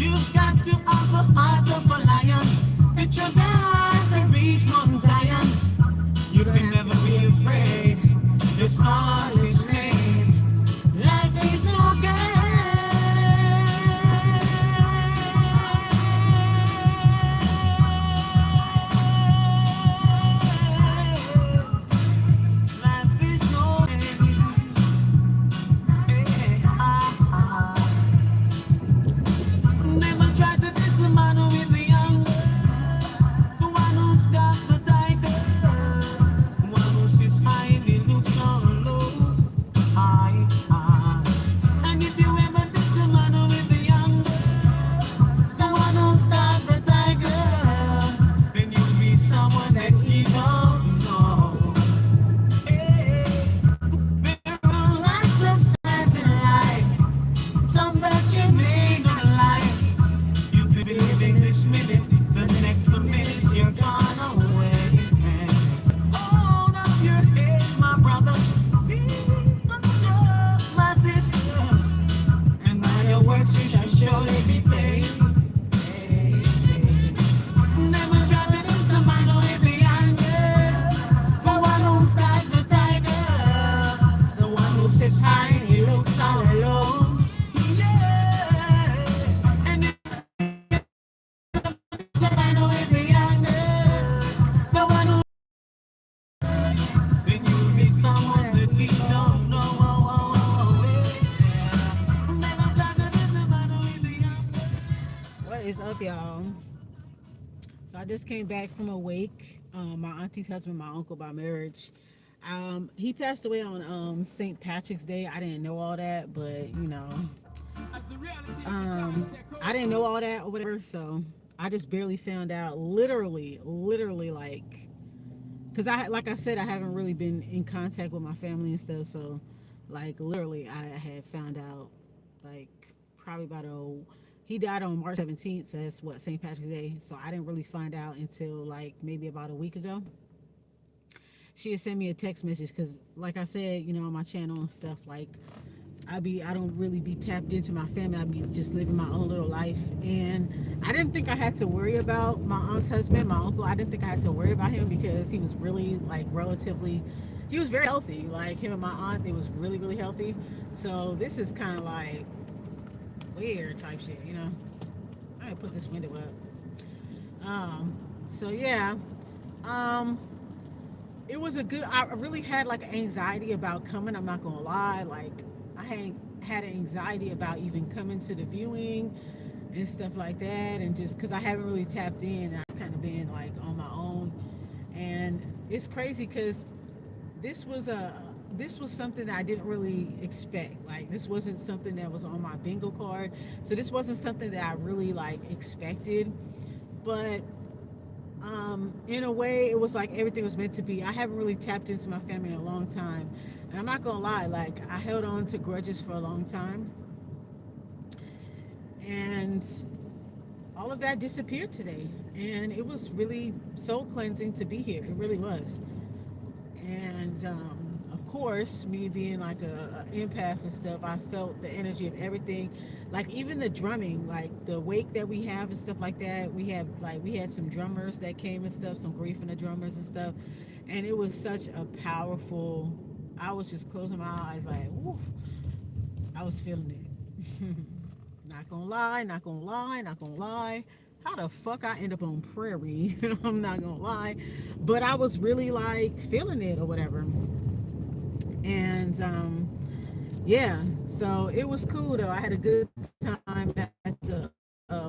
You've got to have the heart of a lion. It's your time to reach Mount Zion. You can never be afraid. Just call his name. Life is no Life is no Never try to diss the man with the young, the one who stopped the tiger, the one who sits high and he looks down low. I. And if you ever diss the man with the young, the one who stopped the tiger, then you'll be someone that he don't know. Hey, there are lots of signs in life, some that you may not like. You could be living this minute, the next minute you're gone away. Hold up your heads, my brother, my sister, and by your words you shall surely be paid. Never try to diss the man with the anger, the one who started the tiger, the one who sits high and he looks all alone. Yeah, and if the man with the anger, the one who then you'll be someone that we don't know. Never try to diss the man with the anger. What is up, y'all? So I just came back from a wake. My auntie's husband, my uncle by marriage. He passed away on St. Patrick's Day. I didn't know all that, but I didn't know all that or whatever. So I just barely found out. Literally, like, because like I said, I haven't really been in contact with my family and stuff. So, like, literally, I had found out, like, probably about he died on March 17th, so that's what, St. Patrick's Day. So I didn't really find out until like maybe about a week ago. She had sent me a text message because, like I said, on my channel and stuff, like I don't really be tapped into my family. I be just living my own little life, and I didn't think I had to worry about my aunt's husband, my uncle. I didn't think I had to worry about him because he was really like relatively, he was very healthy. Like him and my aunt, they was really healthy. So this is kind of like weird type shit. I gotta put this window up. So yeah, um, it was a good. I really had like anxiety about coming. I'm not gonna lie. Like I had anxiety about even coming to the viewing and stuff like that, and just because I haven't really tapped in, I've kind of been like on my own, and it's crazy because this was a this was something that I didn't really expect. Like this wasn't something that was on my bingo card. So this wasn't something that I really like expected. But in a way, it was like everything was meant to be. I haven't really tapped into my family in a long time, and I'm not gonna lie. Like I held on to grudges for a long time, and all of that disappeared today. And it was really soul cleansing to be here. It really was. And of course, me being like a empath and stuff, I felt the energy of everything. Like even the drumming, like the wake that we have and stuff like that. We had some drummers that came and stuff, some grief in the drummers and stuff, and it was such a powerful. I was just closing my eyes, like, woof. I was feeling it. Not gonna lie, not gonna lie, not gonna lie. How the fuck I end up on prairie? I'm not gonna lie, but I was really like feeling it or whatever. And yeah, so it was cool though. I had a good time at the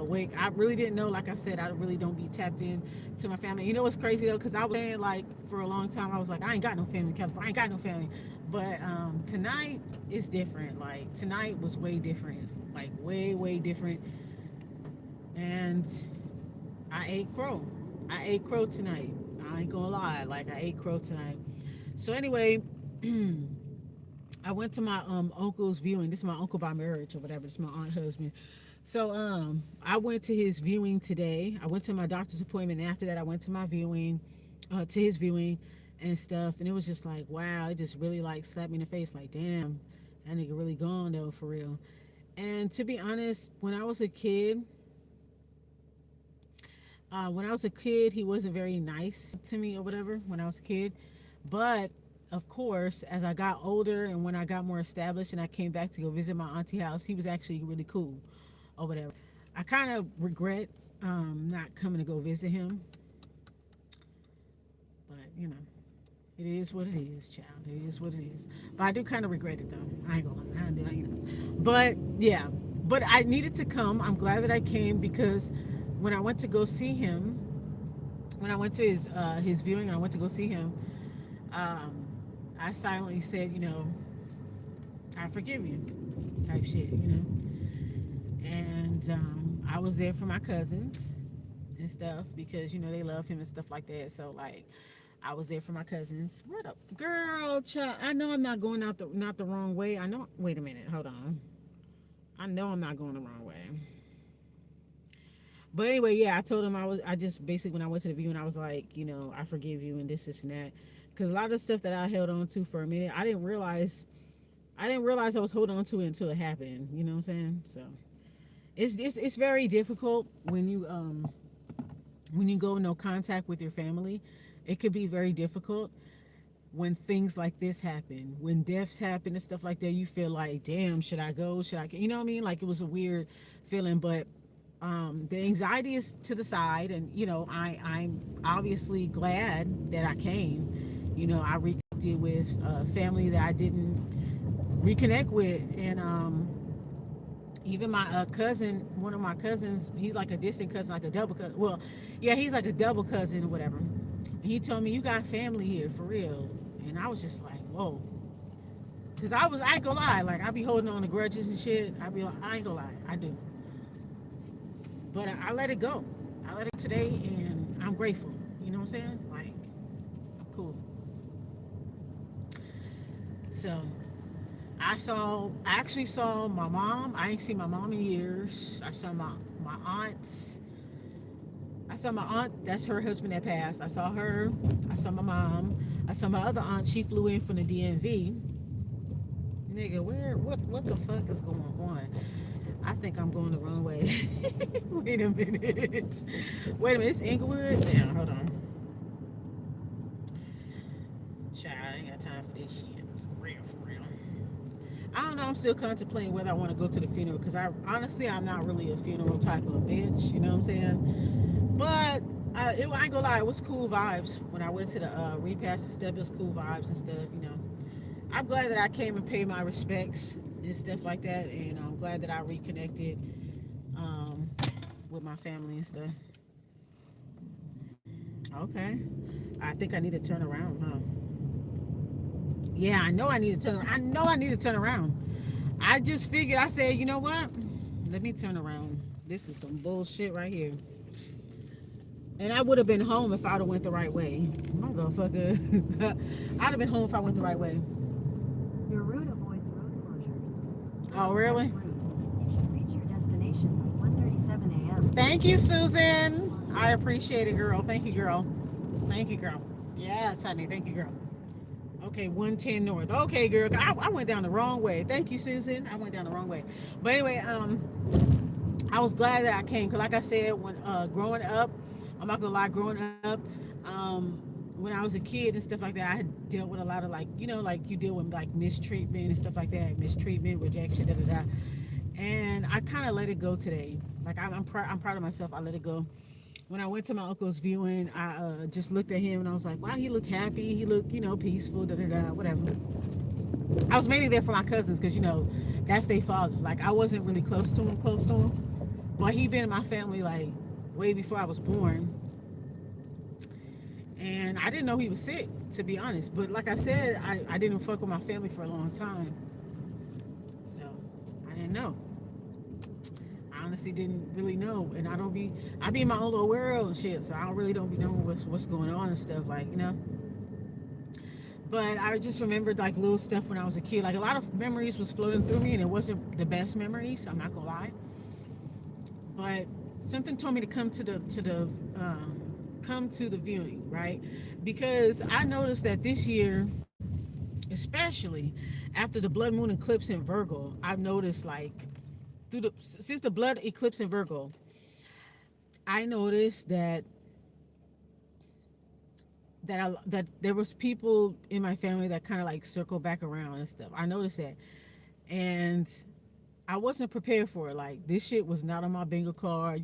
wake. I really didn't know, like I said, I really don't be tapped in to my family. You know what's crazy though? Because I was saying like for a long time, I was like, I ain't got no family in California. I ain't got no family. But tonight is different. Like tonight was way different. Like way different. And I ate crow. I ate crow tonight. I ain't gonna lie. Like I ate crow tonight. So anyway, I went to my uncle's viewing. This is my uncle by marriage or whatever. This is my aunt husband. So I went to his viewing today. I went to my doctor's appointment. And after that, I went to my viewing, to his viewing and stuff. And it was just like, wow, it just really like slapped me in the face. Like, damn, that nigga really gone though, for real. And to be honest, when I was a kid, When I was a kid, he wasn't very nice to me or whatever when I was a kid. But of course, as I got older and when I got more established and I came back to go visit my auntie house, he was actually really cool or whatever. I kind of regret not coming to go visit him, but you know, it is what it is, child. It is what it is. But I do kind of regret it though. I ain't gonna lie. You know. But yeah, but I needed to come. I'm glad that I came because when I went to go see him, when I went to his viewing and I went to go see him, um, I silently said, you know, I forgive you, type shit, you know. And I was there for my cousins and stuff because you know they love him and stuff like that. So like, I was there for my cousins. What up, girl? Child, I know I'm not going out the not the wrong way. I know. Wait a minute. Hold on. I know I'm not going the wrong way. But anyway, yeah, I told him I was. I just basically when I went to the viewing, I was like, you know, I forgive you and this and that. Because a lot of the stuff that I held on to for a minute, I didn't realize. I didn't realize I was holding on to it until it happened. You know what I'm saying? So it's very difficult when you go no contact with your family. It could be very difficult when things like this happen, when deaths happen and stuff like that. You feel like, damn, should I go? Should I? You know what I mean? Like it was a weird feeling, but the anxiety is to the side, and you know, I'm obviously glad that I came. You know, I reconnected with family that I didn't reconnect with, and even my cousin, one of my cousins, he's like a distant cousin, like a double cousin. Well, yeah, he's like a double cousin or whatever. And he told me, you got family here for real. And I was just like, whoa. Because I ain't gonna lie, like, I be holding on to grudges and shit. I be like, I ain't gonna lie, I do. But I let it go. I let it today, and I'm grateful. You know what I'm saying? Like, I'm cool. So, I actually saw my mom. I ain't seen my mom in years. I saw my aunts. I saw my aunt. That's her husband that passed. I saw her. I saw my mom. I saw my other aunt. She flew in from the DMV. Nigga, what the fuck is going on? I think I'm going the wrong way. Wait a minute. Wait a minute. It's Inglewood. Yeah, hold on. Child, I ain't got time for this shit. For real, for real. I don't know. I'm still contemplating whether I want to go to the funeral because I'm not really a funeral type of bitch. You know what I'm saying? But I ain't gonna lie, it was cool vibes when I went to the repast and stuff. It was cool vibes and stuff. You know, I'm glad that I came and paid my respects and stuff like that, and I'm glad that I reconnected um, with my family and stuff. Okay, I think I need to turn around, huh? Yeah, I know I need to turn. I know I need to turn around. I just figured. I said, you know what? Let me turn around. This is some bullshit right here. And I would have been home if I'd have went the right way. Motherfucker. I'd have been home if I went the right way. Your route avoids road closures. Oh, really? You should reach your destination by 1:37 a.m. Thank you, Susan. I appreciate it, girl. Thank you, girl. Thank you, girl. Yes, honey. Thank you, girl. Okay, 110 North. Okay, girl. I went down the wrong way. Thank you, Susan. I went down the wrong way. But anyway, I was glad that I came because, like I said, when growing up, I'm not gonna lie, growing up, when I was a kid and stuff like that, I had dealt with a lot of like, you know, like you deal with like mistreatment and stuff like that, mistreatment, rejection, da da da. And I kind of let it go today. Like I'm proud of myself. I let it go. When I went to my uncle's viewing, I just looked at him and I was like, wow, he looked happy. He looked, you know, peaceful, da da da, whatever. I was mainly there for my cousins because, you know, that's their father. Like, I wasn't really close to him. But he been in my family, like, way before I was born. And I didn't know he was sick, to be honest. But like I said, I didn't fuck with my family for a long time. So, I didn't know. I honestly didn't really know. And I be in my own little world and shit. So, I don't really don't be knowing what's going on and stuff, like, you know. But I just remembered like little stuff when I was a kid. Like a lot of memories was floating through me, and it wasn't the best memories. I'm not gonna lie. But something told me to come to the viewing, right? Because I noticed that this year, especially after the blood moon eclipse in Virgo, I've noticed like since the blood eclipse in Virgo, I noticed that there was people in my family that kind of like circle back around and stuff. I noticed that, and I wasn't prepared for it. Like this shit was not on my bingo card.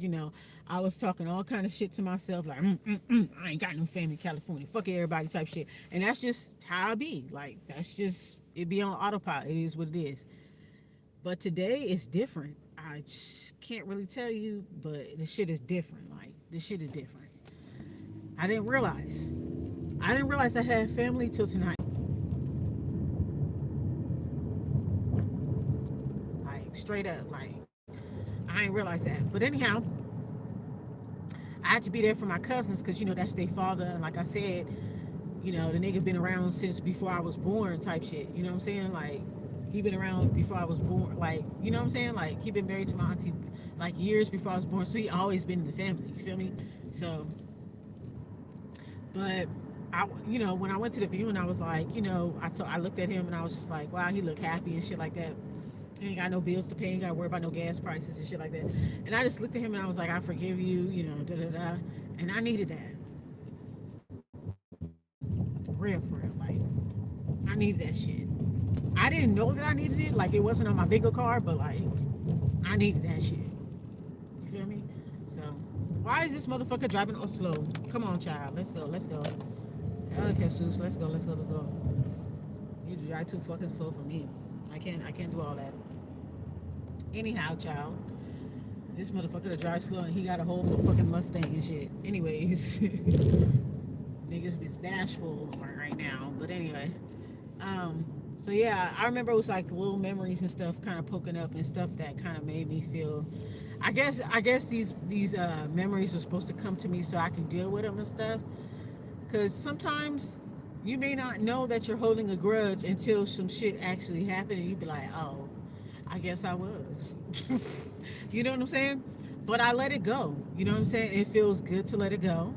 I was talking all kind of shit to myself, like I ain't got no family in California. Fuck everybody type shit. And that's just how I be. Like that's just it be on autopilot. It is what it is. But today it's different. I can't really tell you, but the shit is different. Like this shit is different. I didn't realize. I didn't realize I had family till tonight. Like straight up, like I didn't realize that. But anyhow, I had to be there for my cousins because that's their father. And like I said, the nigga been around since before I was born, type shit. You know what I'm saying? Like he been around before I was born. Like you know what I'm saying? Like he been married to my auntie like years before I was born. So he always been in the family. You feel me? So, but when I went to the viewing, I was like, I looked at him and I was just like, wow, he looked happy and shit like that. He ain't got no bills to pay. He ain't got to worry about no gas prices and shit like that. And I just looked at him and I was like, I forgive you, da da da. And I needed that for real, for real. Like I needed that shit. I didn't know that I needed it. Like it wasn't on my bigger card, but like I needed that shit. You feel me? So why is this motherfucker driving so slow? Come on, child. Let's go. Let's go. Okay, Jesus. Let's go. Let's go. Let's go. You drive too fucking slow for me. I can't do all that. Anyhow, child. This motherfucker that drives slow and he got a whole fucking Mustang and shit. Anyways, niggas is bashful right now. But anyway, so yeah, I remember it was like little memories and stuff kind of poking up and stuff that kind of made me feel. I guess these memories were supposed to come to me so I can deal with them and stuff. Because sometimes you may not know that you're holding a grudge until some shit actually happened and you be like, oh, I guess I was. You know what I'm saying? But I let it go. You know what I'm saying? It feels good to let it go.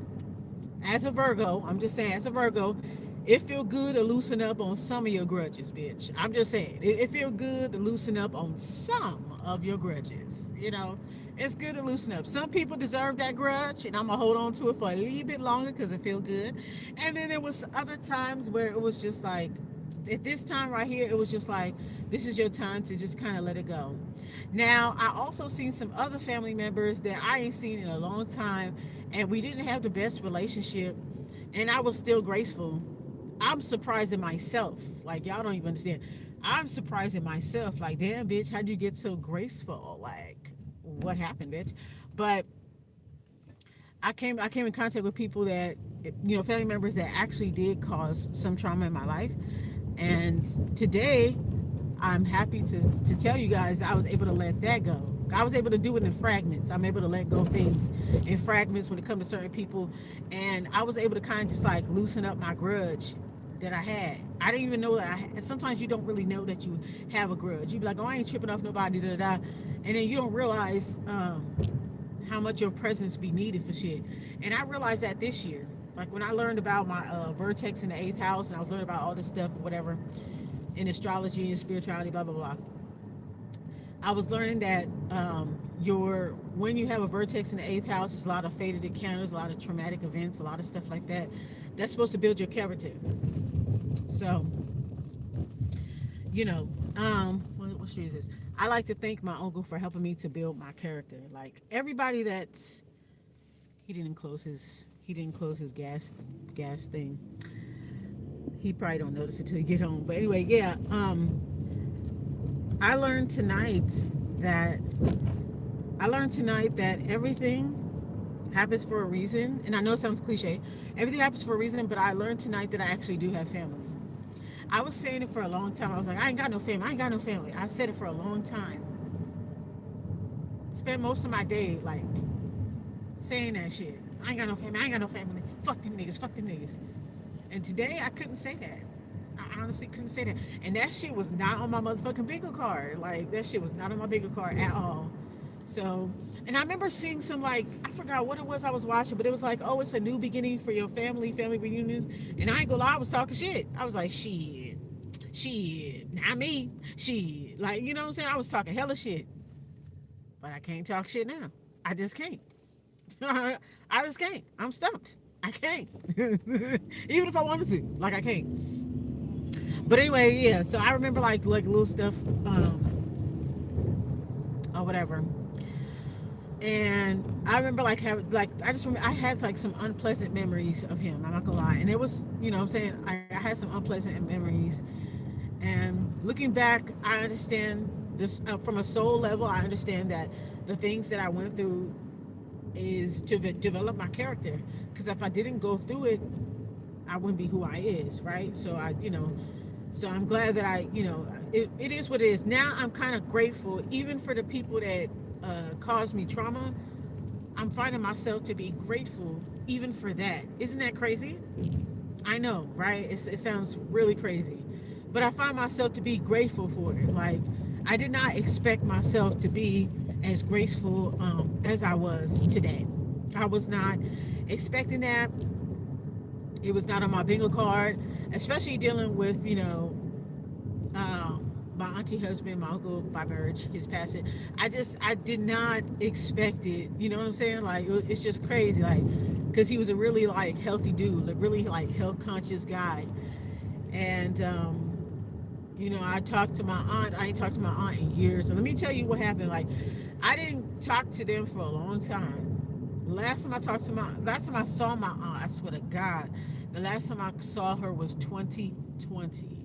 As a Virgo, I'm just saying, as a Virgo, it feel good to loosen up on some of your grudges, bitch. I'm just saying, it feel good to loosen up on some of your grudges. It's good to loosen up. Some people deserve that grudge, and I'm gonna hold on to it for a little bit longer because it feel good. And then there was other times where it was just like, at this time right here, it was just like, this is your time to just kind of let it go. Now, I also seen some other family members that I ain't seen in a long time, and we didn't have the best relationship, and I was still graceful. I'm surprising myself. Like, y'all don't even understand. I'm surprising myself. Like, damn, bitch, how'd you get so graceful? Like, what happened, bitch? But I came in contact with people that family members that actually did cause some trauma in my life, and today I'm happy to tell you guys I was able to let that go. I was able to do it in fragments. I'm able to let go of things in fragments when it comes to certain people, and I was able to kind of just like loosen up my grudge that I had. I didn't even know that I had. And sometimes you don't really know that you have a grudge. You be like, oh, I ain't tripping off nobody, da da da, and then you don't realize how much your presence be needed for shit. And I realized that this year, like when I learned about my vertex in the eighth house, and I was learning about all this stuff, or whatever, in astrology and spirituality, blah blah blah. I was learning that your when you have a vertex in the eighth house, there's a lot of fated encounters, a lot of traumatic events, a lot of stuff like that. That's supposed to build your character. So, you know, what street is this? I like to thank my uncle for helping me to build my character. Like everybody that's he didn't close his gas thing. He probably don't notice it till he get home. But anyway, yeah. I learned tonight that everything happens for a reason. And I know it sounds cliche. Everything happens for a reason, but I learned tonight that I actually do have family. I was saying it for a long time. I was like, I ain't got no family. I ain't got no family. I said it for a long time. Spent most of my day like saying that shit. I ain't got no family. I ain't got no family. Fuck them niggas. Fuck them niggas. And today I couldn't say that. I honestly couldn't say that. And that shit was not on my motherfucking bingo card. Like that shit was not on my bingo card at all. So, and I remember seeing some like I forgot what it was I was watching, but it was like, oh, it's a new beginning for your family reunions. And I ain't gonna lie, I was talking shit. I was like, shit, not me, shit. Like you know what I'm saying? I was talking hella shit, but I can't talk shit now. I just can't. I just can't. I'm stumped. I can't. Even if I wanted to, like I can't. But anyway, yeah. So I remember like little stuff, or whatever. And I remember like having like I just remember I had like some unpleasant memories of him. I'm not gonna lie, and it was what I'm saying I had some unpleasant memories. And looking back, I understand this from a soul level. I understand that the things that I went through is to develop my character. Because if I didn't go through it, I wouldn't be who I is, right? So so I'm glad that it is what it is. Now I'm kind of grateful, even for the people that caused me trauma. I'm finding myself to be grateful even for that. Isn't that crazy? I know, right? It sounds really crazy, but I find myself to be grateful for it. Like I did not expect myself to be as graceful as I was today. I was not expecting that. It was not on my bingo card, especially dealing with my auntie husband, my uncle by marriage, his passing. I did not expect it. You know what I'm saying? Like it's just crazy. Like because he was a really like healthy dude, a really like health conscious guy, and I talked to my aunt. I ain't talked to my aunt in years. And let me tell you what happened. Like I didn't talk to them for a long time. Last time I saw my aunt, I swear to God, the last time I saw her was 2020.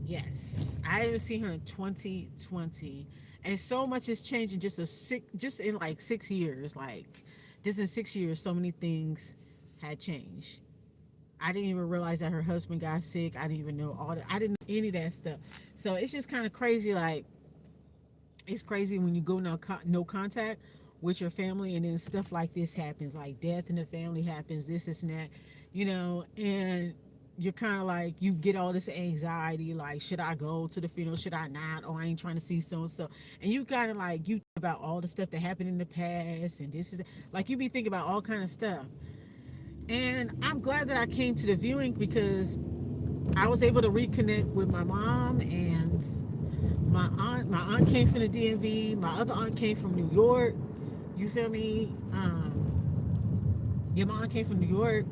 Yes, I haven't seen her in 2020, and so much has changed in just in like 6 years. Like, just in 6 years, so many things had changed. I didn't even realize that her husband got sick. I didn't even know all that. I didn't know any of that stuff. So it's just kind of crazy. Like, it's crazy when you go no contact with your family, and then stuff like this happens, like death in the family happens, this and that, and you're kind of like you get all this anxiety, like should I go to the funeral, should I not, or I ain't trying to see so and so, and you kind of like you think about all the stuff that happened in the past, and this is like you be thinking about all kind of stuff. And I'm glad that I came to the viewing because I was able to reconnect with my mom and my aunt came from the DMV. My other aunt came from New York. You feel me? Your mom came from New York.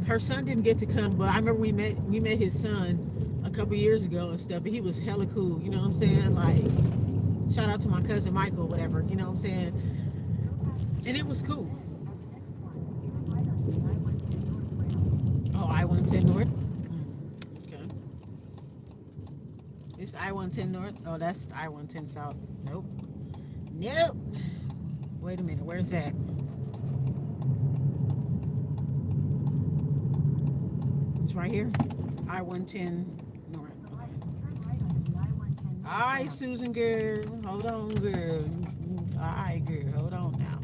Her son didn't get to come, but I remember we met his son a couple years ago and stuff, and he was hella cool. You know what I'm saying? Like, shout out to my cousin Michael, whatever. You know what I'm saying? And it was cool. Oh, I-110 North. Okay. This I-110 North. Oh, that's I-110 South. Nope. Nope. Wait a minute. Where's that? It's right here. I-110 North. All right, Susan girl. Hold on, girl. All right, girl. Hold on now.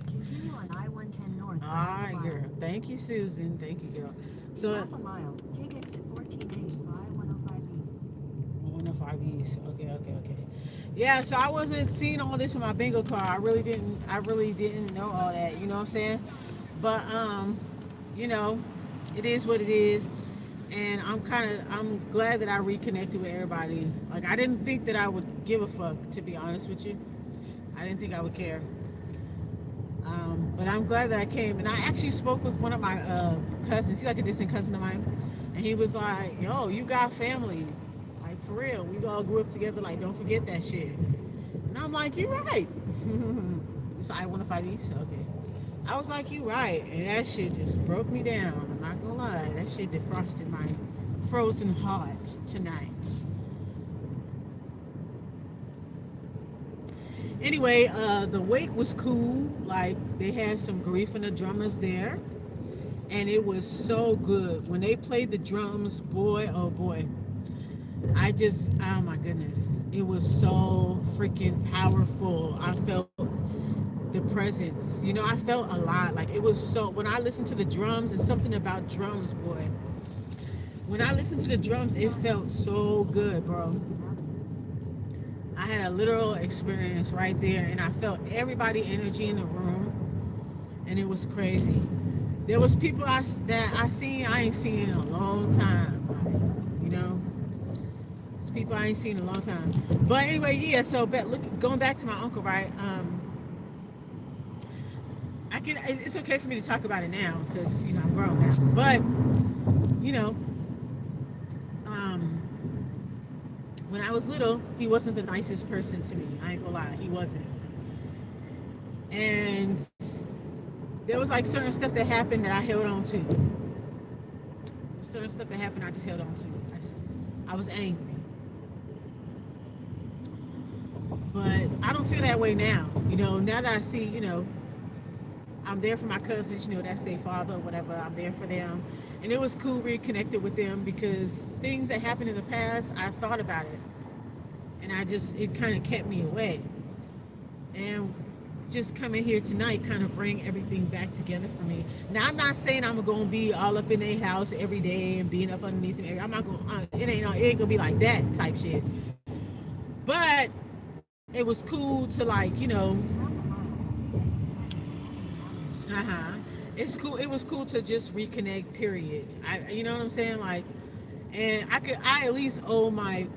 Continue on I-110 North. All right, girl. Thank you, Susan. Thank you, girl. So, half a mile. Take exit 1485, 105 East. 105 East. Okay, okay, okay. Yeah, so I wasn't seeing all this in my bingo card. I really didn't. I really didn't know all that. You know what I'm saying? But you know, it is what it is. And I'm glad that I reconnected with everybody. Like I didn't think that I would give a fuck, to be honest with you. I didn't think I would care. But I'm glad that I came. And I actually spoke with one of my cousins. He's like a distant cousin of mine. And he was like, yo, you got family. Like, for real. We all grew up together. Like, don't forget that shit. And I'm like, you right. It's I-105 East? Okay. I was like, you right. And that shit just broke me down. I'm not gonna lie. That shit defrosted my frozen heart tonight. Anyway, the wake was cool. Like, they had some grief and the drummers there. And it was so good. When they played the drums, boy, oh boy. Oh my goodness. It was so freaking powerful. I felt the presence. I felt a lot. Like, it was so, when I listened to the drums, it's something about drums, boy. When I listened to the drums, it felt so good, bro. I had a literal experience right there, and I felt everybody energy in the room, and it was crazy. There was people that I ain't seen in a long time. You know, it's people I ain't seen in a long time. But anyway, yeah. So, going back to my uncle, right? can. It's okay for me to talk about it now because I'm grown now. But you know, um, when I was little, he wasn't the nicest person to me. I ain't gonna lie, he wasn't. And there was like certain stuff that happened that I held on to. Certain stuff that happened, I just held on to it. I was angry. But I don't feel that way now. Now that I see, I'm there for my cousins, that's their father or whatever. I'm there for them. And it was cool reconnected with them because things that happened in the past, I thought about it. And it kind of kept me away. And just coming here tonight kind of bring everything back together for me. Now I'm not saying I'm gonna be all up in their house every day and being up underneath them. I'm not gonna. It ain't gonna be like that type shit. But it was cool to it's cool. It was cool to just reconnect. Period. You know what I'm saying? Like, and I at least owe my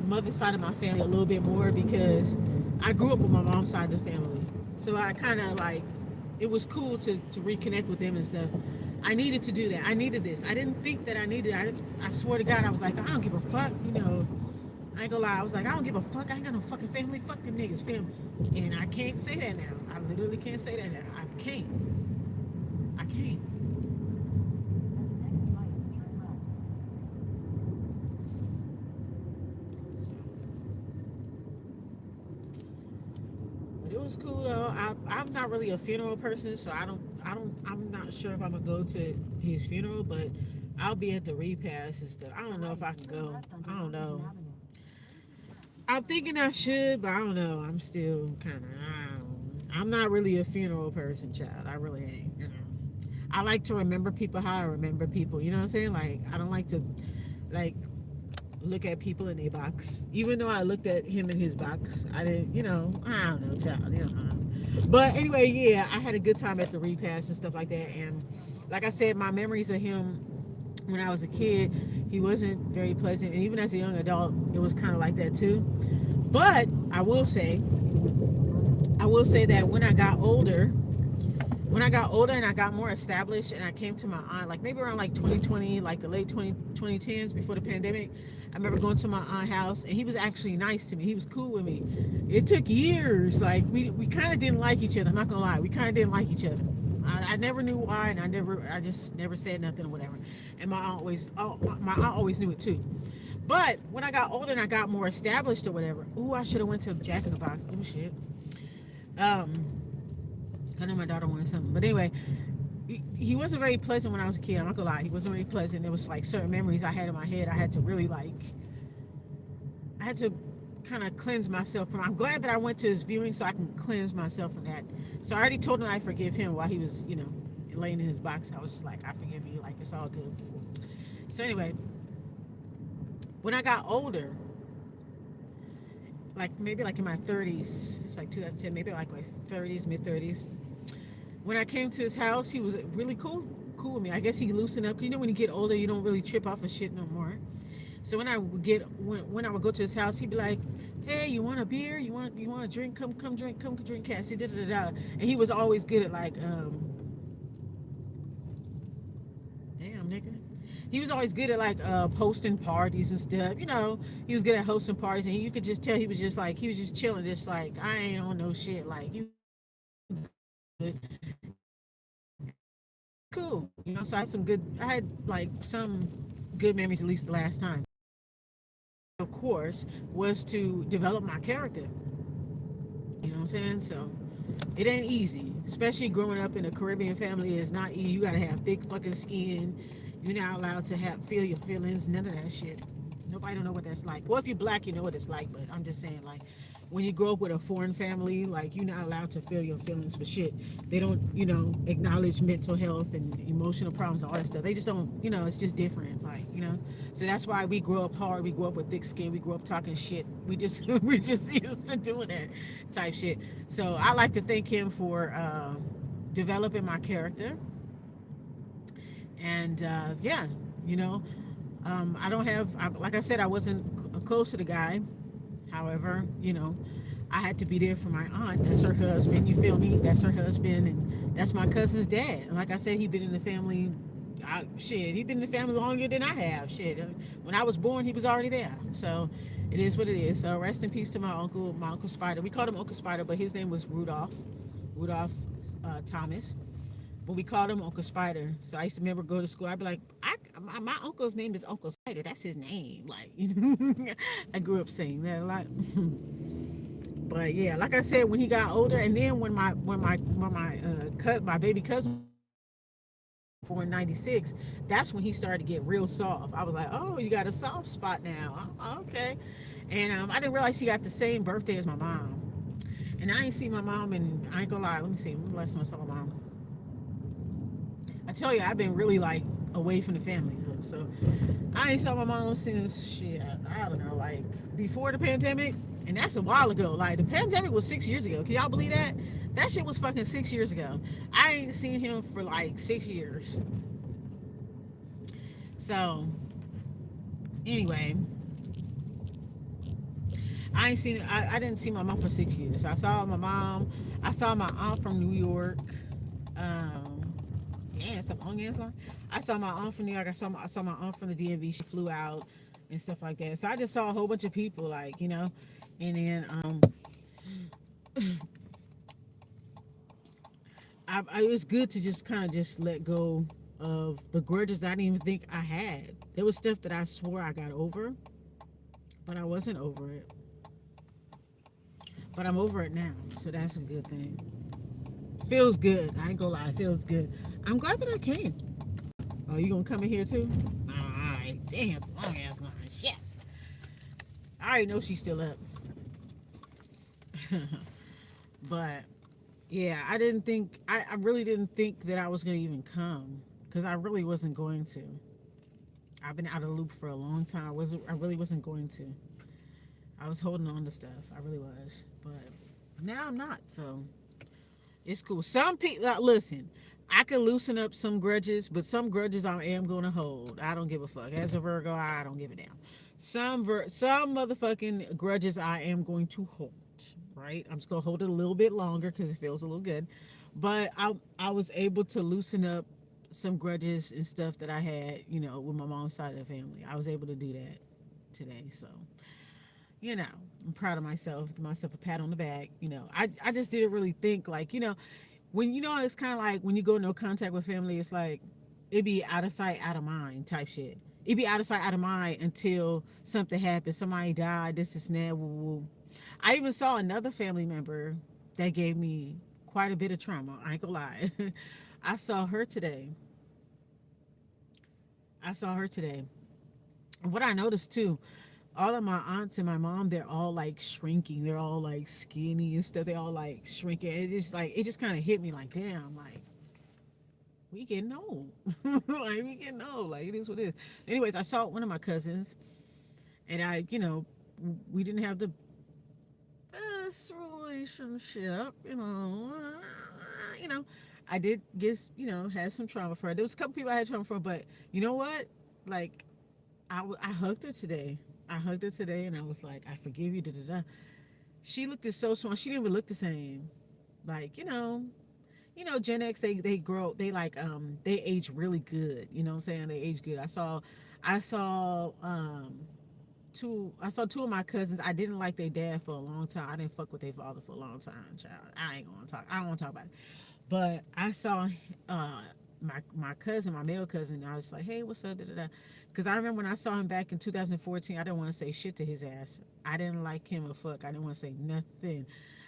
mother's side of my family a little bit more because I grew up with my mom's side of the family. So I kind of like it was cool to reconnect with them and stuff. I needed to do that. I needed this. I didn't think that I needed it. I swear to God, I was like, I don't give a fuck. I ain't gonna lie. I was like, I don't give a fuck. I ain't got no fucking family. Fuck them niggas, family. And I can't say that now. I literally can't say that now. I can't. I can't. So, but it was cool though. I'm not really a funeral person, so I'm not sure if I'm gonna go to his funeral, but I'll be at the repast and stuff. I don't know if I can go. I don't know. I'm thinking I should, but I don't know. I'm still kind of. I'm not really a funeral person, child. I really ain't. I like to remember people how I remember people. You know what I'm saying? Like I don't like to, like, look at people in a box. Even though I looked at him in his box, I didn't. I don't know, child. But anyway, yeah, I had a good time at the repast and stuff like that. And like I said, my memories of him when I was a kid, he wasn't very pleasant. And even as a young adult, it was kind of like that too. But I will say that when I got older and I got more established and I came to my aunt, like maybe around like 2020, like the late 2010s before the pandemic, I remember going to my aunt's house and he was actually nice to me. He was cool with me. It took years. Like we kind of didn't like each other. I'm not gonna lie. We kind of didn't like each other. I never knew why, and I just never said nothing or whatever. And my aunt always knew it too. But when I got older and I got more established or whatever, ooh, I should have went to Jack in the Box. Oh shit. I know my daughter wanted something, but anyway, he wasn't very pleasant when I was a kid. I'm not gonna lie, he wasn't very pleasant. There was like certain memories I had in my head. I had to really I had to kind of cleanse myself from. I'm glad that I went to his viewing so I can cleanse myself from that. So I already told him I forgive him while he was, laying in his box. I was just like, I forgive you. Like it's all good. So anyway, when I got older, like maybe like in my 30s, it's like 2010, maybe like my 30s, mid 30s. When I came to his house, he was really cool with me. I guess he loosened up. 'Cause when you get older, you don't really trip off of shit no more. So when I would go to his house, he'd be like, "Hey, you want a beer? You want a drink? Come drink, come drink, Cassie." Da da da. And he was always good at like, damn nigga. He was always good at like hosting parties and stuff. He was good at hosting parties, and you could just tell he was just chilling, just like I ain't on no shit. Like you good, cool. So I had like some good memories at least the last time. Of course, was to develop my character. You know what I'm saying? So it ain't easy, especially growing up in a Caribbean family. It's not easy. You gotta have thick fucking skin. You're not allowed to feel your feelings. None of that shit. Nobody don't know what that's like. Well, if you're black, you know what it's like. But I'm just saying, like, when you grow up with a foreign family, like, you're not allowed to feel your feelings for shit. They don't, acknowledge mental health and emotional problems and all that stuff. They just don't, it's just different. Like. So that's why we grow up hard. We grow up with thick skin. We grow up talking shit. We just used to doing that type shit. So I like to thank him for developing my character. And yeah, you know, I don't have, like I said, I wasn't close to the guy. However, I had to be there for my aunt. That's her husband. You feel me? That's her husband, and that's my cousin's dad. And like I said, he been in the family. He been in the family longer than I have. Shit, when I was born, he was already there. So it is what it is. So rest in peace to my uncle Spider. We called him Uncle Spider, but his name was Rudolph Thomas. But we called him Uncle Spider. So I used to remember go to school. I'd be like, my uncle's name is Uncle Spider. That's his name. Like, I grew up saying that a lot. But yeah, like I said, when he got older, and then my baby cousin born '96, that's when he started to get real soft. I was like, oh, you got a soft spot now. Oh, okay. And I didn't realize he got the same birthday as my mom. And I ain't seen my mom, and I ain't gonna lie. Let me see. When the last time I saw my mom? I tell you, I've been really like away from the family. So I ain't saw my mom since shit. I don't know, like before the pandemic, and that's a while ago. Like the pandemic was 6 years ago. Can y'all believe that? That shit was fucking 6 years ago. I ain't seen him for like 6 years. So anyway, I didn't see my mom for 6 years. I saw my mom. I saw my aunt from New York. Um, Damn, some long ass line. I saw my aunt from New York. I saw my aunt from the DMV. She flew out and stuff like that. So I just saw a whole bunch of people, like and then it was good to just kind of just let go of the grudges that I didn't even think I had. There was stuff that I swore I got over, but I wasn't over it. But I'm over it now, so that's a good thing. Feels good. I ain't gonna lie, it feels good. I'm glad that I came. Oh, you gonna come in here too? Alright. Damn, it's a long ass line. Shit. I already know she's still up. But yeah, I really didn't think that I was gonna even come. Because I really wasn't going to. I've been out of the loop for a long time. I really wasn't going to. I was holding on to stuff. I really was. But now I'm not, so it's cool. Some people, listen, I can loosen up some grudges, but some grudges I am going to hold. I don't give a fuck. As a Virgo, I don't give a damn. Some motherfucking grudges I am going to hold. Right? I'm just gonna hold it a little bit longer because it feels a little good. But I was able to loosen up some grudges and stuff that I had, with my mom's side of the family. I was able to do that today. So I'm proud of myself. Give myself a pat on the back. I just didn't really think like, when it's kind of like when you go no contact with family, it's like it be out of sight, out of mind type shit. It be out of sight, out of mind until something happens. Somebody died. This is that. Woo, woo. I even saw another family member that gave me quite a bit of trauma. I ain't gonna lie. I saw her today. I saw her today. What I noticed too, all of my aunts and my mom, they're all like shrinking. They're all like skinny and stuff. They all like shrinking. It just kind of hit me like, damn, like we getting old. Like we getting old. Like it is what it is. Anyways, I saw one of my cousins, and we didn't have the best relationship. You know, I did get had some trauma for her. There was a couple people I had trauma for, but you know what? Like I hugged her today. I hugged her today, and I was like, I forgive you. Da da da. She looked so small. She didn't even look the same. Like Gen X, they grow, they age really good. You know what I'm saying? They age good. I saw two of my cousins. I didn't like their dad for a long time. I didn't fuck with their father for a long time, child. I don't want to talk about it. But I saw my cousin, my male cousin. I was like, hey, what's up? Da, da, da. Because I remember when I saw him back in 2014, I didn't want to say shit to his ass. I didn't like him a fuck. I didn't want to say nothing.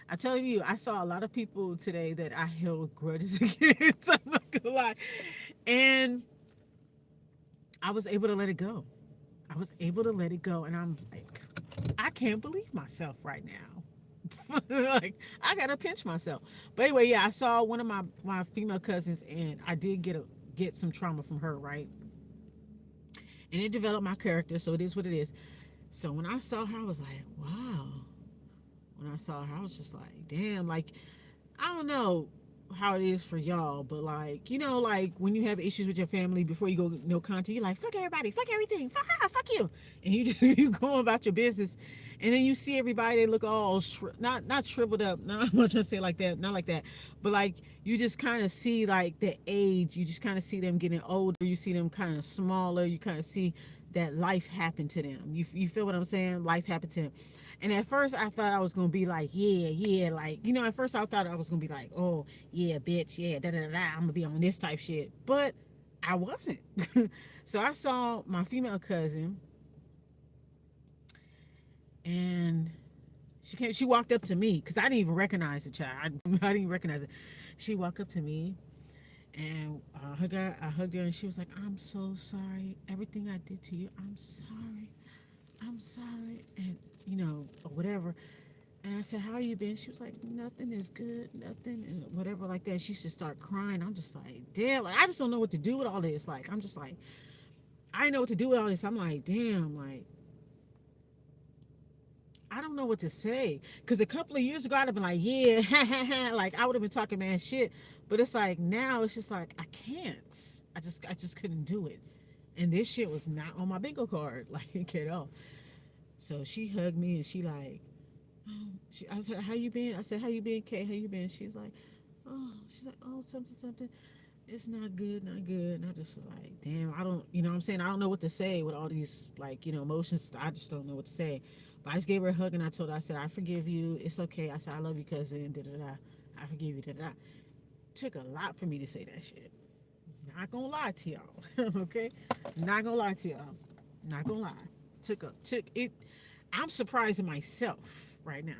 I tell you, I saw a lot of people today that I held grudges against. I'm not gonna lie, and I was able to let it go. I was able to let it go, and I'm like, I can't believe myself right now. Like I gotta pinch myself. But anyway, yeah, I saw one of my female cousins, and I did get some trauma from her, right? And it developed my character, so it is what it is. So when I saw her, I was like, wow. When I saw her, I was just like, damn. Like I don't know how it is for y'all, but like like when you have issues with your family before you go no contact, you're like fuck everybody, fuck everything, fuck her, fuck you, and you just you go about your business, And then you see everybody, they look all not shriveled up. Not I'm not trying to say it like that, not like that, but like you just kind of see like the age. You just kind of see them getting older. You see them kind of smaller. You kind of see that life happened to them. You feel what I'm saying? Life happened to them. And at first I thought I was gonna be like, yeah, like at first I thought I was gonna be like, oh yeah, bitch, yeah, da da da. I'm gonna be on this type shit, but I wasn't. So I saw my female cousin, and she walked up to me because I didn't even recognize the child. I didn't even recognize it. She walked up to me and I hugged her, and she was like, "I'm so sorry. Everything I did to you, I'm sorry. I'm sorry." And or whatever. And I said, "How you been?" She was like, "Nothing is good, nothing," and whatever like that. She should start crying. I'm just like, damn. Like, I just don't know what to do with all this. Like, I'm just like, I didn't know what to do with all this. I'm like, damn. Like, I don't know what to say. Because a couple of years ago, I'd have been like, yeah, ha ha ha. Like, I would have been talking man shit. But it's like now, it's just like I can't. I just couldn't do it. And this shit was not on my bingo card, like at all. So she hugged me and she like, I said, "How you been?" I said, "How you been, Kay? How you been?" She's like, "Oh, something, something. It's not good, not good." And I just was like, damn, I don't, what I'm saying? I don't know what to say with all these, like, emotions. I just don't know what to say. But I just gave her a hug and I told her, I said, "I forgive you. It's okay." I said, "I love you, cousin. Da da da. I forgive you. Da da da." Took a lot for me to say that shit. Not gonna lie to y'all. Okay? Not gonna lie to y'all. Not gonna lie. Took it. I'm surprised at myself right now.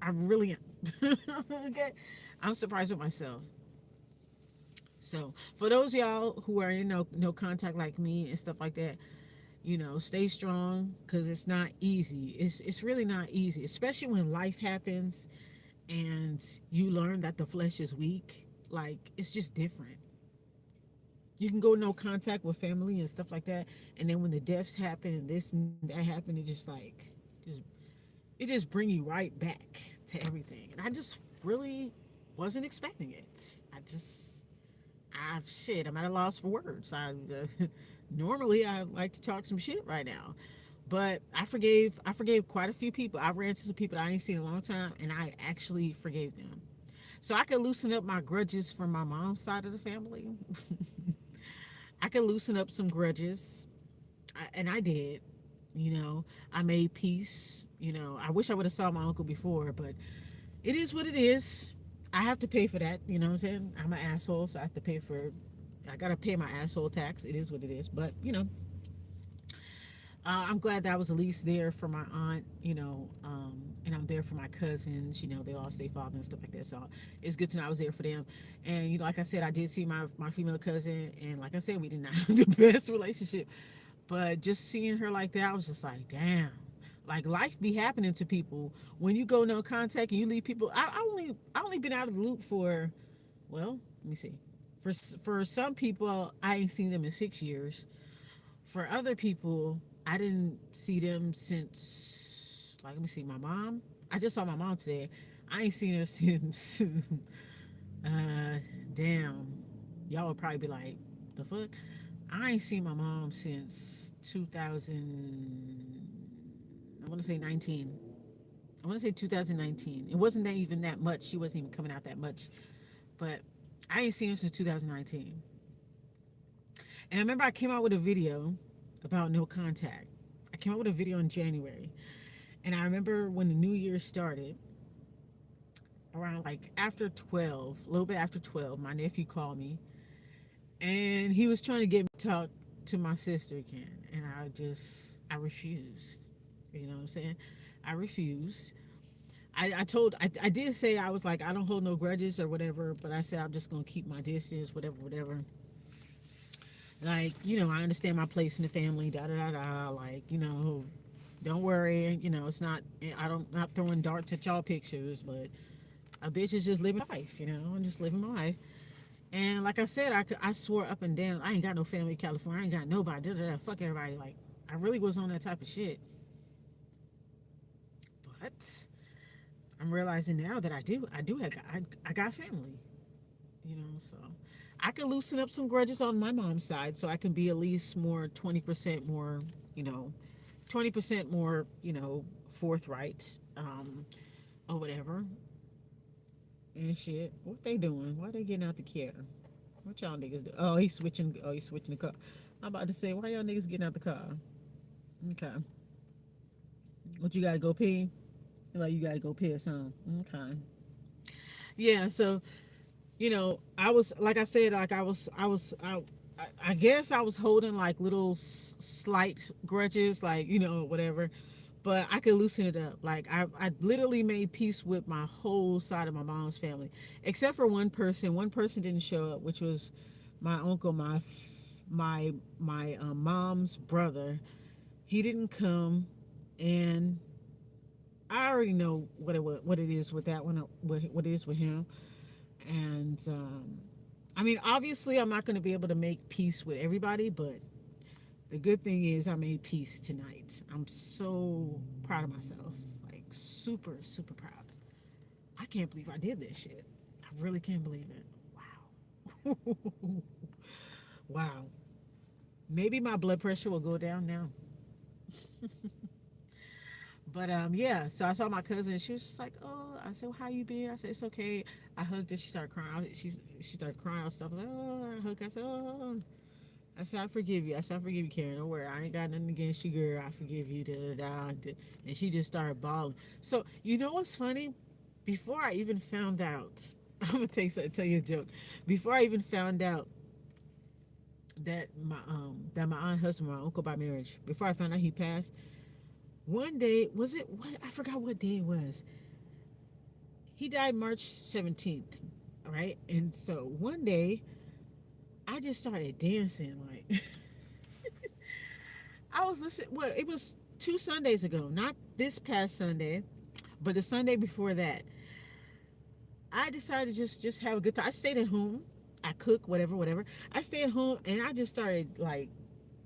I really am. Okay? I'm surprised with myself. So for those of y'all who are in no contact like me and stuff like that, stay strong because it's not easy. It's really not easy, especially when life happens and you learn that the flesh is weak. Like it's just different. You can go no contact with family and stuff like that, and then when the deaths happen and this and that happen, just it just bring you right back to everything. And I just really wasn't expecting it. I'm at a loss for words. Normally I like to talk some shit right now, but I forgave quite a few people. I ran into some people that I ain't seen in a long time, and I actually forgave them. So I could loosen up my grudges from my mom's side of the family. I could loosen up some grudges, and I did. I made peace. I wish I would have saw my uncle before, but it is what it is. I have to pay for that. You know what I'm saying? I'm an asshole, so I have to pay for. I gotta pay my asshole tax. It is what it is. But I'm glad that I was at least there for my aunt. And I'm there for my cousins. They lost their father and stuff like that. So it's good to know I was there for them. And like I said, I did see my female cousin, and like I said, we did not have the best relationship. But just seeing her like that, I was just like, damn. Like life be happening to people when you go no contact and you leave people. I only been out of the loop for, well, let me see. For some people, I ain't seen them in 6 years. For other people, I didn't see them since, like, let me see, my mom. I just saw my mom today. I ain't seen her since. uh, damn. Y'all would probably be like, the fuck? I ain't seen my mom since 2000. I want to say 19. I want to say 2019. It wasn't that even that much. She wasn't even coming out that much. But I ain't seen her since 2019. And I remember I came out with a video about no contact. I came out with a video in January. And I remember when the new year started, around like after 12, a little bit after 12, my nephew called me and he was trying to get me to talk to my sister again. And I refused. You know what I'm saying? I refused. I did say, I was like, I don't hold no grudges or whatever, but I said, I'm just going to keep my distance, whatever, whatever. Like, I understand my place in the family, da da da da. Like, don't worry, it's not, I don't, not throwing darts at y'all pictures, but a bitch is just living life, I'm just living my life. And like I said, I swore up and down, I ain't got no family in California, I ain't got nobody, da da da, fuck everybody. Like, I really was on that type of shit. But I'm realizing now that I got family, so I can loosen up some grudges on my mom's side, so I can be at least more 20% more, you know, 20% more, forthright, or whatever and shit. What they doing? Why they getting out the car? What y'all niggas do? Oh, he's switching. Oh, he's switching the car. I'm about to say, why y'all niggas getting out the car? Okay. What you gotta go pee? Like you gotta go piss, huh? Okay. Yeah. So I was like I said, like I guess I was holding like little slight grudges, like whatever. But I could loosen it up. Like I literally made peace with my whole side of my mom's family, except for one person. One person didn't show up, which was my uncle, my mom's brother. He didn't come, and I already know what it is with that one, what it is with him, and I mean, obviously, I'm not going to be able to make peace with everybody, but the good thing is I made peace tonight. I'm so proud of myself, like super super proud. I can't believe I did this shit. I really can't believe it. Wow. Wow. Maybe my blood pressure will go down now. But yeah, so I saw my cousin. She was just like, "Oh," I said, well, "How you been?" I said, "It's okay." I hugged her. She started crying. She started crying and stuff. I was like, "Oh," I hugged her. I said, "Oh." I said, "I forgive you." I said, "I forgive you, Karen. Don't worry. I ain't got nothing against you, girl. I forgive you." Da, da, da. And she just started bawling. So you know what's funny? Before I even found out, I'm gonna tell you a joke. Before I even found out that my aunt husband, my uncle by marriage, before I found out he passed, one day was it what I forgot what day it was. He died March 17th, right? And so one day I just started dancing like I was listening. Well, it was 2 Sundays ago, not this past Sunday, but the Sunday before that. I decided to just have a good time. I stayed at home. I cook whatever, whatever. I stayed at home and I just started like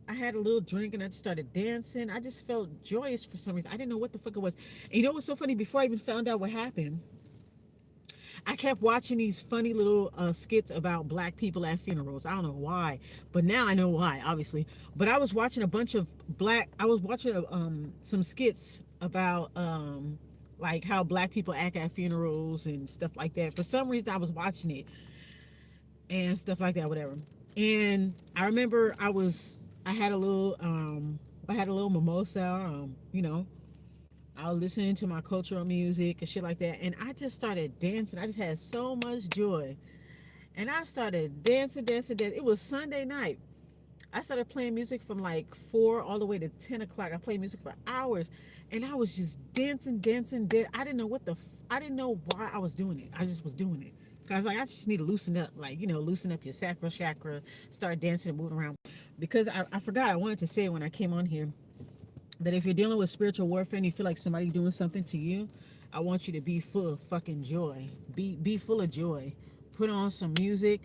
I had a little drink and I just started dancing. I just felt joyous for some reason. I didn't know what the fuck it was. And you know what's so funny? Before I even found out what happened, I kept watching these funny little skits about black people at funerals. I don't know why, but now I know why, obviously. But I was watching a bunch of I was watching some skits about like how black people act at funerals and stuff like that. For some reason, I was watching it and stuff like that, whatever. And I remember I had a little mimosa, I was listening to my cultural music and shit like that, and I just started dancing. I just had so much joy, and I started dancing, dancing, dancing. It was Sunday night. I started playing music from like 4 all the way to 10 o'clock. I played music for hours, and I was just dancing, dancing. I didn't know I didn't know why I was doing it. I just was doing it. Cause like I just need to loosen up, like loosen up your sacral chakra, start dancing and moving around. Because I forgot I wanted to say when I came on here that if you're dealing with spiritual warfare and you feel like somebody doing something to you, I want you to be full of fucking joy. Be full of joy. Put on some music.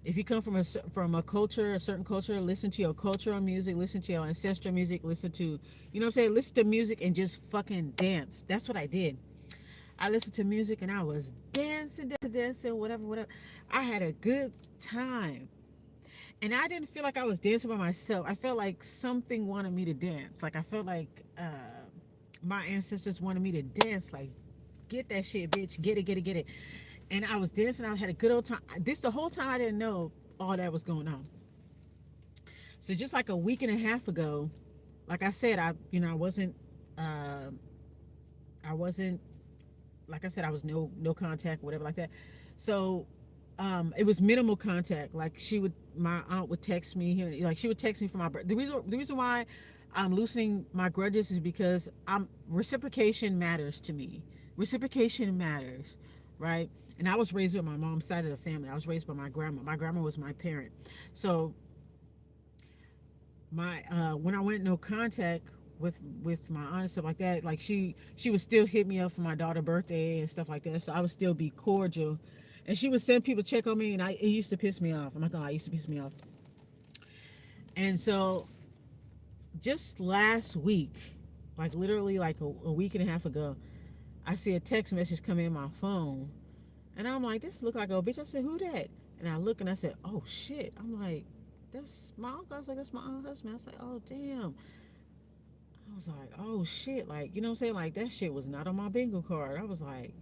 If you come from a culture, a certain culture, listen to your cultural music, listen to your ancestral music, listen to, what I'm saying, listen to music and just fucking dance. That's what I did. I listened to music and I was dancing, dancing, dancing, whatever, whatever. I had a good time. And I didn't feel like I was dancing by myself. I felt like something wanted me to dance. Like I felt like my ancestors wanted me to dance. Like, get that shit, bitch. Get it, get it, get it. And I was dancing. I had a good old time. This the whole time I didn't know all that was going on. So just like a week and a half ago, like I said, uh, I wasn't like I said, I was no contact, whatever like that. So it was minimal contact. Like my aunt would text me here, like she would text me for my birthday. The reason why I'm loosening my grudges is because reciprocation matters to me. Reciprocation matters, right? And I was raised with my mom's side of the family. I was raised by my grandma. My grandma was my parent. So my when I went no contact with my aunt and stuff like that, like she would still hit me up for my daughter's birthday and stuff like that. So I would still be cordial, and she would send people to check on me, and it used to piss me off. I'm not gonna lie, it used to piss me off. And so just last week, like literally like a week and a half ago, I see a text message come in my phone, and I'm like, this look like a bitch. I said, who that? And I look and I said, oh shit. I'm like, that's my uncle. I was like, that's my aunt husband. I was like, oh damn. I was like, oh shit, like, you know what I'm saying? Like, that shit was not on my bingo card. I was like,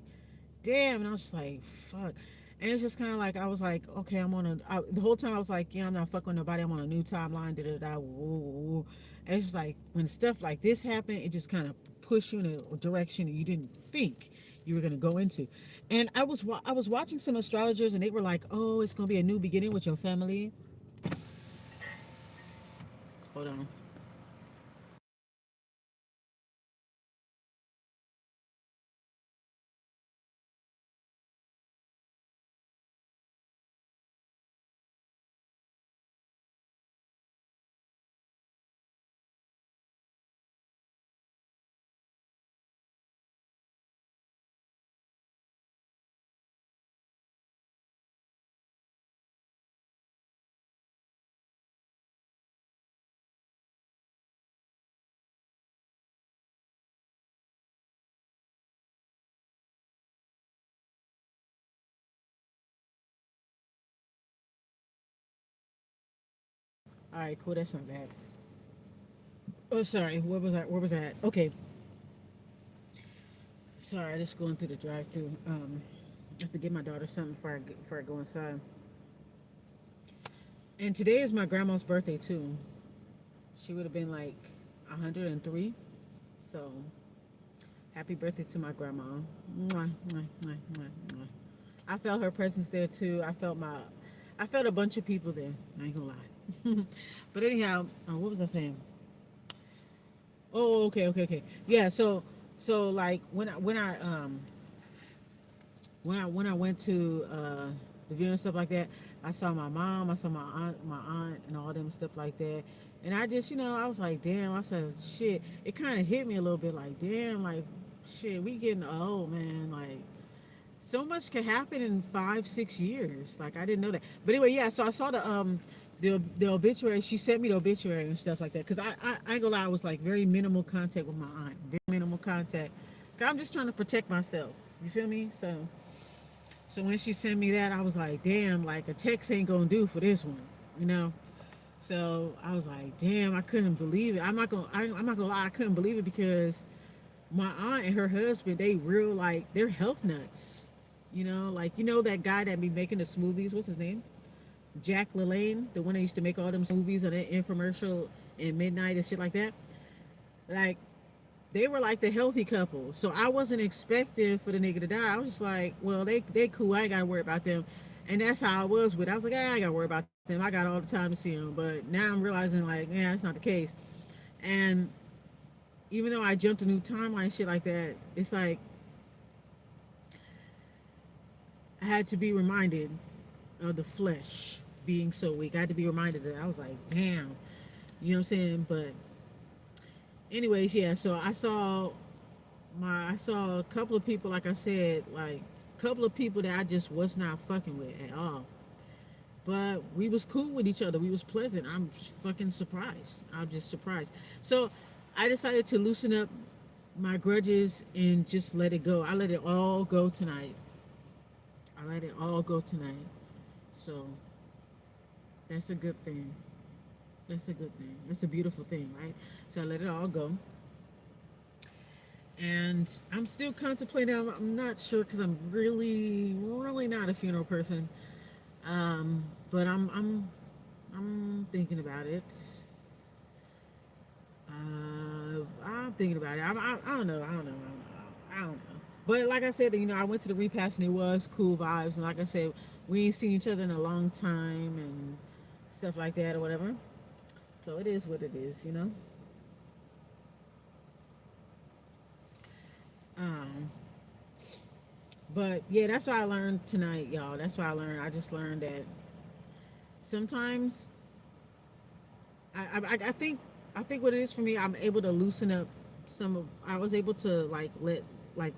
damn. And I was just like, fuck. And it's just kind of like, I was like, okay, the whole time I was like, yeah, I'm not fucking with nobody. I'm on a new timeline, da da da, woo, woo, woo. And it's just like, when stuff like this happened, it just kind of pushed you in a direction that you didn't think you were going to go into. And I was watching some astrologers and they were like, oh, it's going to be a new beginning with your family. Hold on. All right, cool. That's not bad. Oh, sorry. What was that? Where was that? Okay. Sorry, I just going through the drive-through. I have to get my daughter something before I go inside. And today is my grandma's birthday too. She would have been like 103. So happy birthday to my grandma. Mwah, mwah, mwah, mwah, mwah. I felt her presence there too. I felt a bunch of people there. I ain't gonna lie. But anyhow, what was I saying? Oh, okay, okay, okay. Yeah. So like when I went to the view and stuff like that, I saw my mom, I saw my aunt, and all them stuff like that. And I just, I was like, damn. I said, shit. It kind of hit me a little bit, like, damn, like, shit, we getting old, man. Like, so much can happen in 5 6 years. Like, I didn't know that. But anyway, yeah. So I saw the obituary. She sent me the obituary and stuff like that. Cause I ain't gonna lie, I was like very minimal contact with my aunt, very minimal contact. Cause I'm just trying to protect myself. You feel me? So when she sent me that, I was like, damn, like a text ain't gonna do for this one, you know. So I was like, damn, I couldn't believe it. I'm not gonna lie, I couldn't believe it because my aunt and her husband, they real like they're health nuts, like that guy that be making the smoothies. What's his name? Jack LaLanne, the one that used to make all them smoothies on that infomercial and midnight and shit like that. Like they were like the healthy couple. So I wasn't expecting for the nigga to die. I was just like, well, they cool. I ain't gotta worry about them. And that's how I was with it. I was like, I ain't gotta worry about them. I got all the time to see them. But now I'm realizing like, yeah, that's not the case. And even though I jumped a new timeline, shit like that, it's like I had to be reminded of the flesh being so weak. I had to be reminded that I was like, damn, you know what I'm saying? But anyways, yeah. So I saw a couple of people, like I said, like a couple of people that I just was not fucking with at all. But we was cool with each other. We was pleasant. I'm fucking surprised. I'm just surprised. So I decided to loosen up my grudges and just let it go. I let it all go tonight. I let it all go tonight. So that's a good thing. That's a good thing. That's a beautiful thing, right? So I let it all go. And I'm still contemplating. I'm not sure because I'm really, really not a funeral person. But I'm thinking about it. I'm thinking about it. I don't know. I don't know. I don't know. But like I said, I went to the repast and it was cool vibes. And like I said, we ain't seen each other in a long time and stuff like that or whatever. So it is what it is. Um, but yeah, that's what I learned tonight, y'all. That's what I learned. I just learned that sometimes I think what it is for me, I'm able to loosen up I was able to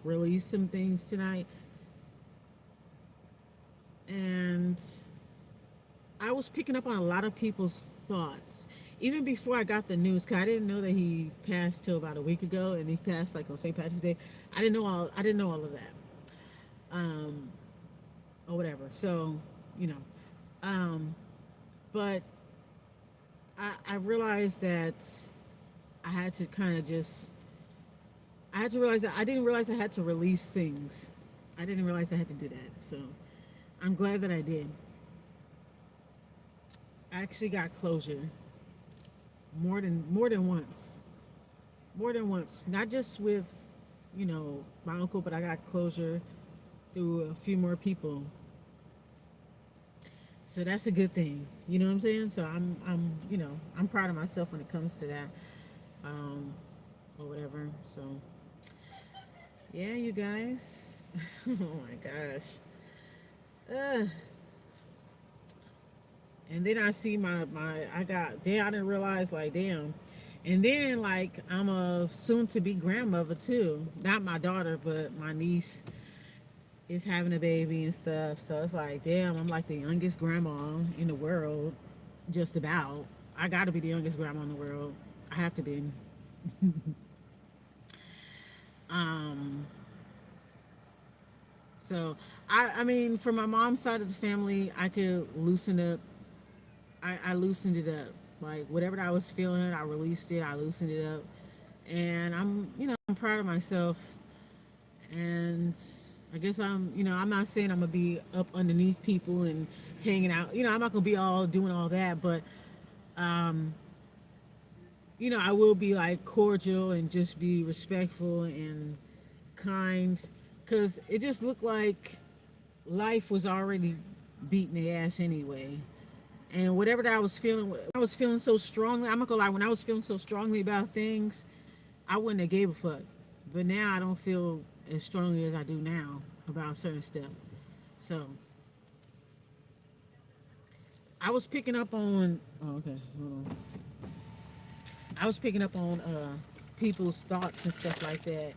release some things tonight, and I was picking up on a lot of people's thoughts even before I got the news. Cause I didn't know that he passed till about a week ago, and he passed like on St. Patrick's Day. I didn't know all of that, um, or whatever. So, you know, um, but I realized that I had to kind of just, I had to realize that I didn't realize I had to release things. I didn't realize I had to do that. So I'm glad that I did. I actually got closure more than once. More than once. Not just with, my uncle, but I got closure through a few more people. So that's a good thing. You know what I'm saying? So I'm proud of myself when it comes to that. Um, or whatever. So yeah, you guys. Oh my gosh. Uh, and then I see my I got damn, I didn't realize, like, damn. And then, like, I'm a soon to be grandmother too. Not my daughter, but my niece is having a baby and stuff. So it's like, damn, I'm like the youngest grandma in the world, just about. I got to be the youngest grandma in the world. I have to be. Um, so I mean, for my mom's side of the family, I could loosen up. I loosened it up. Like whatever I was feeling, I released it. I loosened it up, and I'm proud of myself. And I guess I'm not saying I'm gonna be up underneath people and hanging out. I'm not gonna be all doing all that, but um, I will be like cordial and just be respectful and kind, because it just looked like life was already beating the ass anyway. And whatever that I was feeling so strongly. I'm not gonna lie, when I was feeling so strongly about things, I wouldn't have gave a fuck. But now I don't feel as strongly as I do now about certain stuff. So I was picking up on. Oh, okay, hold on. I was picking up on people's thoughts and stuff like that.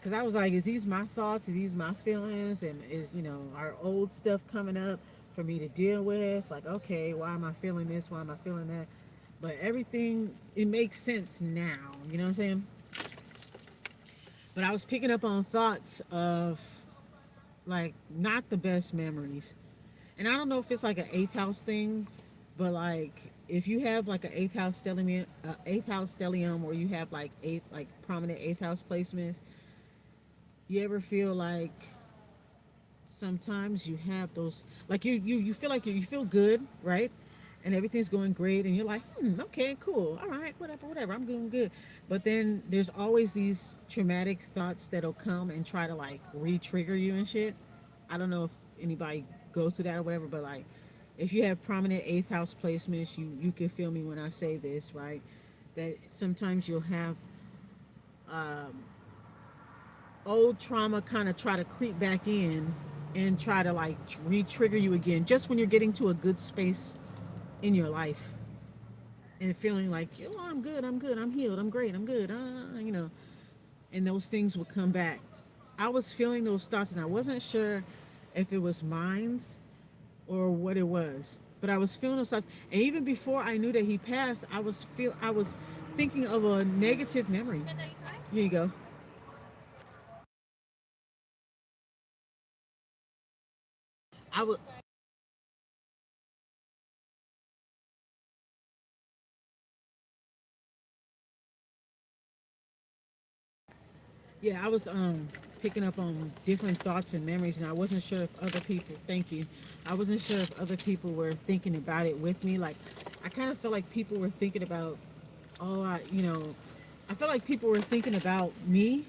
Cause I was like, is these my thoughts? Are these my feelings? And is our old stuff coming up for me to deal with? Like, okay, why am I feeling this? Why am I feeling that? But everything, it makes sense now. You know what I'm saying? But I was picking up on thoughts of, like, not the best memories. And I don't know if it's like an eighth house thing, but like if you have like an eighth house stellium, or you have like prominent eighth house placements, you ever feel like sometimes you have those, like you feel like you feel good, right? And everything's going great, and you're like, okay, cool, all right, whatever, I'm doing good. But then there's always these traumatic thoughts that'll come and try to like re-trigger you and shit. I don't know if anybody goes through that or whatever, but like if you have prominent eighth house placements, you can feel me when I say this, right? That sometimes you'll have um, old trauma kind of try to creep back in and try to like re-trigger you again, just when you're getting to a good space in your life and feeling like, oh, I'm good, I'm healed, I'm great, I'm good, and those things would come back. I was feeling those thoughts, and I wasn't sure if it was mine's or what it was, but I was feeling those thoughts. And even before I knew that he passed, I was thinking of a negative memory. Here you go. I was Yeah, I was picking up on different thoughts and memories, and I wasn't sure if other people. Thank you. I wasn't sure if other people were thinking about it with me. Like, I kind of felt like people were thinking about. Oh, I felt like people were thinking about me.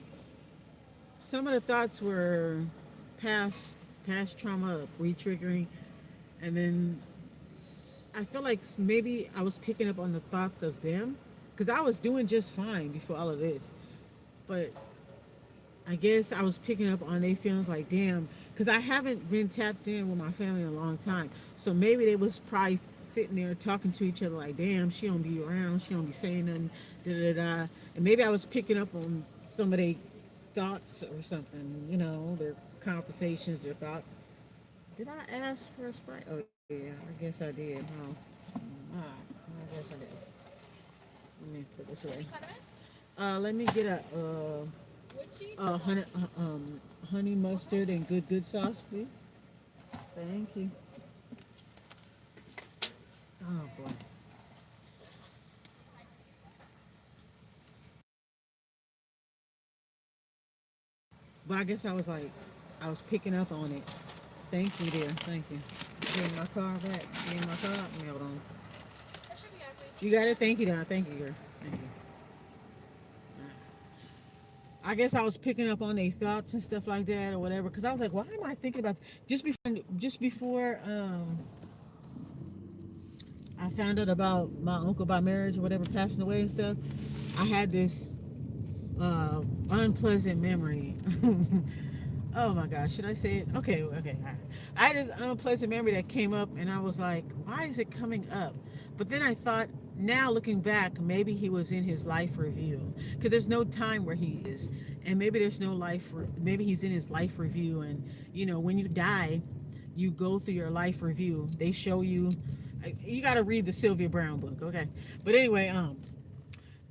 Some of the thoughts were past past trauma, re-triggering, and then I feel like maybe I was picking up on the thoughts of them, because I was doing just fine before all of this, but I guess I was picking up on their feelings, like, damn, because I haven't been tapped in with my family in a long time. So maybe they was probably sitting there talking to each other like, damn, she don't be around, she don't be saying nothing, da da da. And maybe I was picking up on some of their thoughts or something, their conversations, their thoughts. Did I ask for a Sprite? Oh yeah, I guess I did. Huh? I guess I did. Let me put this away. Let me get honey, honey mustard and good sauce, please. Thank you. Oh boy. But I guess I was like, I was picking up on it. Thank you, dear. Thank you. Getting my car back. Getting my car. Hold on. You got it. Thank you, Don. Thank you, dear. Thank you. I guess I was picking up on their thoughts and stuff like that or whatever. Because I was like, why am I thinking about just before I found out about my uncle by marriage or whatever passing away and stuff. I had this unpleasant memory. Oh my gosh, should I say it? Okay, okay. I had this unpleasant memory that came up, and I was like, why is it coming up? But then I thought, now looking back, maybe he was in his life review, because there's no time where he is, and maybe there's no life. Maybe he's in his life review, and when you die, you go through your life review. They show you. You got to read the Sylvia Brown book, okay? But anyway,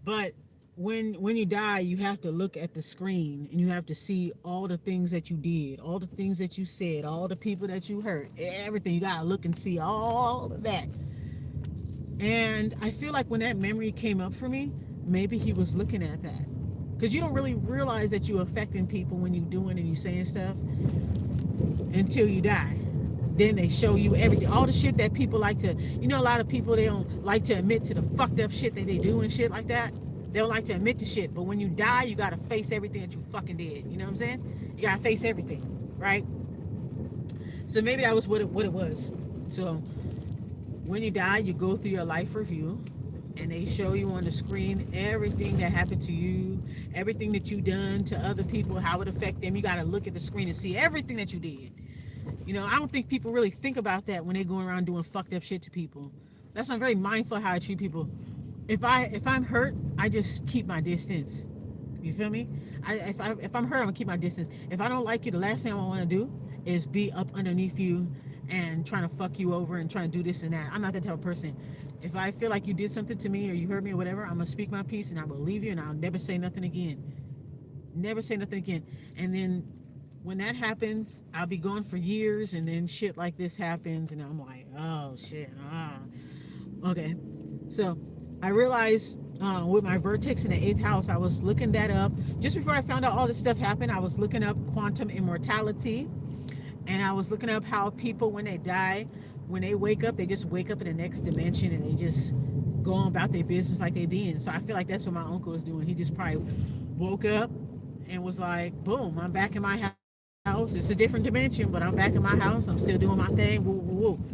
but when you die, you have to look at the screen and you have to see all the things that you did, all the things that you said, all the people that you hurt, everything. You gotta look and see all of that. And I feel like when that memory came up for me, maybe he was looking at that. Because you don't really realize that you're affecting people when you're doing and you saying stuff until you die. Then they show you everything, all the shit that people like to, a lot of people, they don't like to admit to the fucked up shit that they do and shit like that. They don't like to admit to shit, but when you die, you gotta face everything that you fucking did. You know what I'm saying? You gotta face everything, right? So maybe that was what it was. So when you die, you go through your life review, and they show you on the screen everything that happened to you, everything that you done to other people, how it affect them. You gotta look at the screen and see everything that you did. I don't think people really think about that when they're going around doing fucked up shit to people. That's why I'm very mindful how I treat people. If I'm hurt, I just keep my distance. You feel me? If I'm hurt, I'm gonna keep my distance. If I don't like you, the last thing I want to do is be up underneath you and trying to fuck you over and trying to do this and that. I'm not that type of person. If I feel like you did something to me or you hurt me or whatever, I'm gonna speak my piece and I will leave you and I'll never say nothing again. Never say nothing again. And then when that happens, I'll be gone for years, and then shit like this happens, and I'm like, oh shit, okay. So I realized with my vertex in the eighth house, I was looking that up just before I found out all this stuff happened. I was looking up quantum immortality, and I was looking up how people, when they die, when they wake up, they just wake up in the next dimension, and they just go on about their business like they being. So I feel like that's what my uncle was doing. He just probably woke up and was like, boom, I'm back in my house. It's a different dimension, but I'm back in my house. I'm still doing my thing. Woo, woo, woo.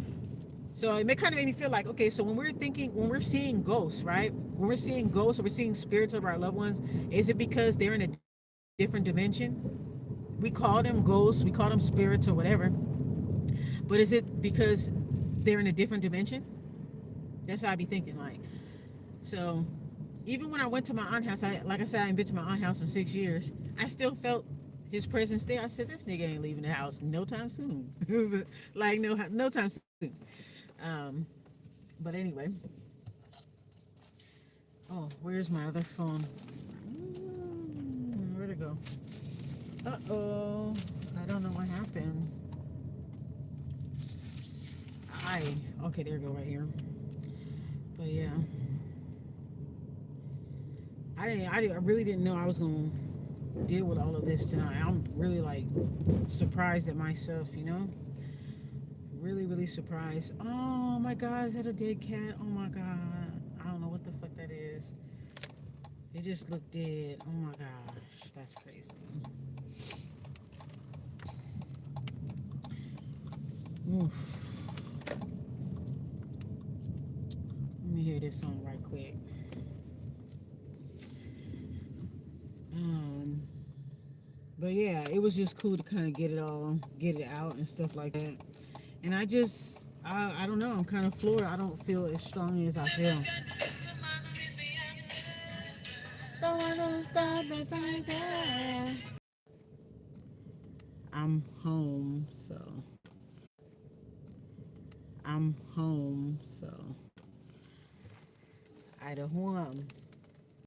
So it kind of made me feel like, okay, so when we're seeing ghosts, right? When we're seeing ghosts or we're seeing spirits of our loved ones, is it because they're in a different dimension? We call them ghosts, we call them spirits or whatever, but is it because they're in a different dimension? That's what I'd be thinking. Like, so even when I went to my aunt's house, like I said, I ain't been to my aunt's house in 6 years. I still felt his presence there. I said, this nigga ain't leaving the house no time soon. Like no time soon. Um, but anyway, oh, where's my other phone? Where'd it go? Uh-oh, I don't know what happened. I okay, there you go, right here. But yeah, I really didn't know I was gonna deal with all of this tonight. I'm really like surprised at myself. Really, really surprised. Oh my God, is that a dead cat? Oh my God, I don't know what the fuck that is. It just looked dead. Oh my gosh, that's crazy. Oof. Let me hear this song right quick. Um, but yeah, it was just cool to kind of get it out and stuff like that. And I don't know. I'm kind of floored. I don't feel as strongly as I feel. Don't stop it right there. I'm home, so I'm home, so I don't want.